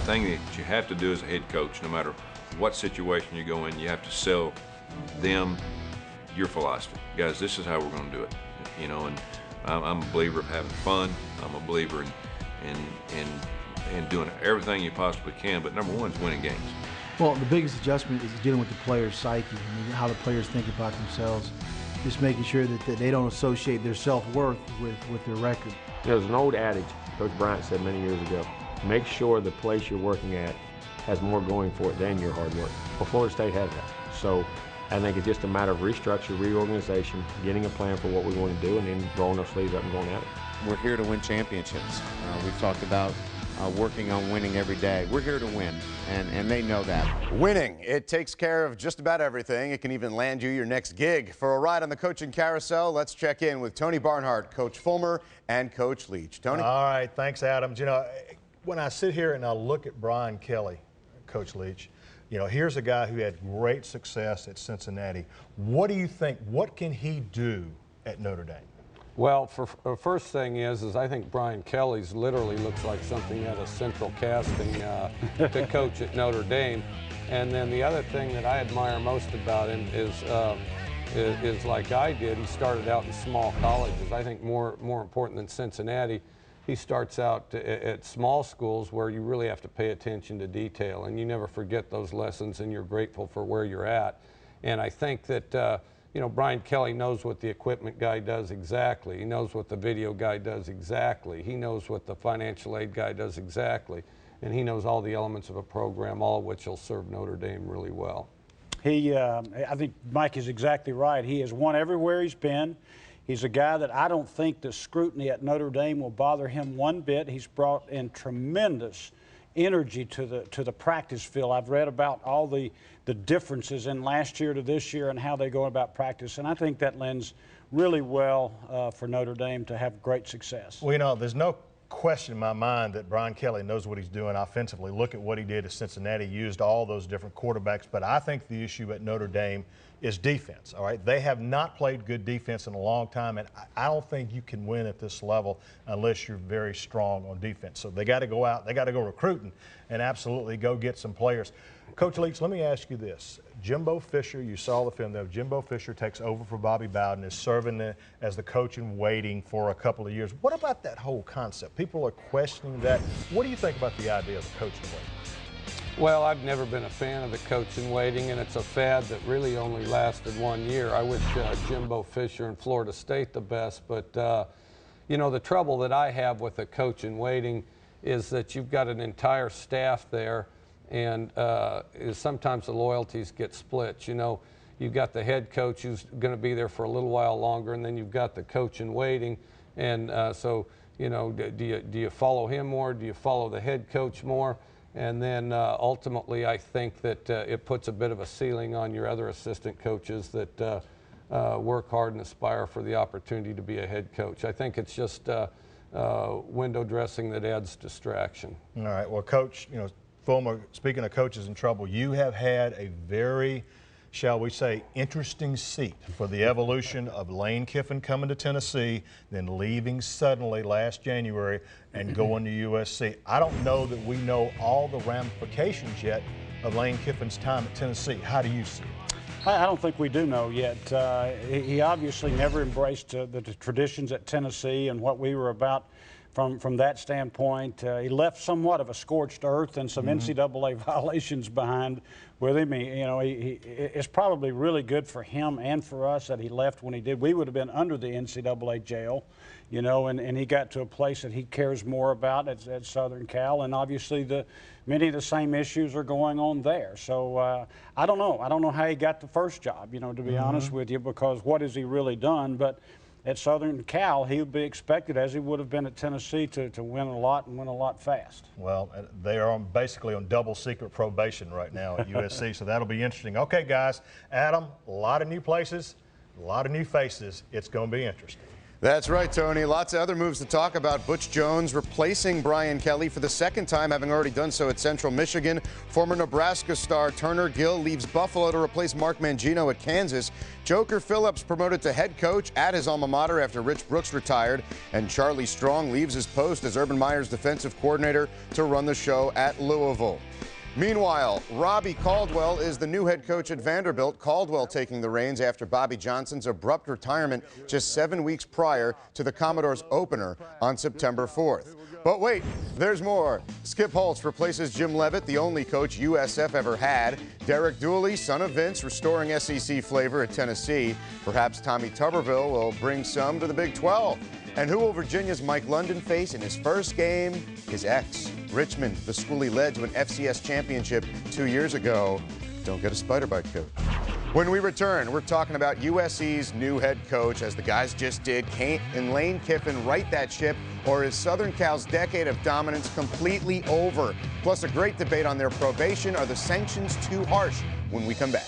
thing that you have to do as a head coach, no matter what situation you go in, you have to sell them your philosophy. Guys, this is how we're going to do it. You know, and I'm a believer of having fun. I'm a believer in doing everything you possibly can, but number one is winning games. Well, the biggest adjustment is dealing with the player's psyche, I mean, how the players think about themselves, just making sure that they don't associate their self-worth with their record. There's an old adage Coach Bryant said many years ago, make sure the place you're working at has more going for it than your hard work. Well, Florida State has that. So I think it's just a matter of restructure, reorganization, getting a plan for what we want to do, and then rolling our sleeves up and going at it. We're here to win championships. We've talked about working on winning every day. We're here to win, and they know that. Winning, it takes care of just about everything. It can even land you your next gig. For a ride on the coaching carousel, let's check in with Tony Barnhart, Coach Fulmer, and Coach Leach. Tony? All right, thanks, Adams. You know, when I sit here and I look at Brian Kelly, Coach Leach, you know, here's a guy who had great success at Cincinnati. What do you think, what can he do at Notre Dame? Well, first thing is I think Brian Kelly's literally looks like something out of Central Casting to coach at Notre Dame. And then the other thing that I admire most about him is like I did, he started out in small colleges. I think more important than Cincinnati, he starts out at small schools where you really have to pay attention to detail, and you never forget those lessons, and you're grateful for where you're at. And I think that you know, Brian Kelly knows what the equipment guy does exactly. He knows what the video guy does exactly. He knows what the financial aid guy does exactly. And he knows all the elements of a program, all of which will serve Notre Dame really well. I think Mike is exactly right. He has won everywhere he's been. He's a guy that I don't think the scrutiny at Notre Dame will bother him one bit. He's brought in tremendous energy to the practice field. I've read about all the differences in last year to this year and how they go about practice, and I think that lends really well for Notre Dame to have great success. Well, you know, there's no question in my mind that Brian Kelly knows what he's doing offensively. Look at what he did at Cincinnati, used all those different quarterbacks, but I think the issue at Notre Dame is defense, all right? They have not played good defense in a long time, and I don't think you can win at this level unless you're very strong on defense. So they got to go out, they got to go recruiting and absolutely go get some players. Coach Leach, let me ask you this. Jimbo Fisher, you saw the film though, Jimbo Fisher takes over for Bobby Bowden, is serving as the coach in waiting for a couple of years. What about that whole concept? People are questioning that. What do you think about the idea of the coach in waiting? Well, I've never been a fan of the coach in waiting, and it's a fad that really only lasted 1 year. I wish Jimbo Fisher and Florida State the best, but you know, the trouble that I have with a coach in waiting is that you've got an entire staff there, and sometimes the loyalties get split. You know, you've got the head coach who's going to be there for a little while longer, and then you've got the coach in waiting, and so, you know, do you follow him more? Do you follow the head coach more? And then ultimately, I think that it puts a bit of a ceiling on your other assistant coaches that work hard and aspire for the opportunity to be a head coach. I think it's just window dressing that adds distraction. All right. Well, Coach, you know, Fulmer, speaking of coaches in trouble, you have had a very, shall we say, interesting seat for the evolution of Lane Kiffin coming to Tennessee, then leaving suddenly last January and going to USC. I don't know that we know all the ramifications yet of Lane Kiffin's time at Tennessee. How do you see it? I don't think we do know yet. He obviously never embraced the traditions at Tennessee and what we were about from that standpoint. He left somewhat of a scorched earth and some NCAA violations behind with him. It's probably really good for him and for us that he left when he did. We would have been under the NCAA jail, you know, and he got to a place that he cares more about at Southern Cal, and obviously many of the same issues are going on there. So I don't know. I don't know how he got the first job, you know, to be honest with you, because what has he really done? But at Southern Cal, he would be expected, as he would have been at Tennessee, to win a lot and win a lot fast. Well, they are basically on double secret probation right now at USC, so that'll be interesting. Okay, guys, Adam, a lot of new places, a lot of new faces. It's going to be interesting. That's right, Tony. Lots of other moves to talk about. Butch Jones replacing Brian Kelly for the second time, having already done so at Central Michigan. Former Nebraska star Turner Gill leaves Buffalo to replace Mark Mangino at Kansas. Joker Phillips promoted to head coach at his alma mater after Rich Brooks retired. And Charlie Strong leaves his post as Urban Meyer's defensive coordinator to run the show at Louisville. Meanwhile, Robbie Caldwell is the new head coach at Vanderbilt. Caldwell taking the reins after Bobby Johnson's abrupt retirement just 7 weeks prior to the Commodores opener on September 4th. But wait, there's more. Skip Holtz replaces Jim Leavitt, the only coach USF ever had. Derek Dooley, son of Vince, restoring SEC flavor at Tennessee. Perhaps Tommy Tuberville will bring some to the Big 12. And who will Virginia's Mike London face in his first game? His ex, Richmond, the school he led to an FCS championship 2 years ago. Don't get a spider bite, coach. When we return, we're talking about USC's new head coach, as the guys just did. Can Lane Kiffin right that ship, or is Southern Cal's decade of dominance completely over? Plus a great debate on their probation. Are the sanctions too harsh? When we come back.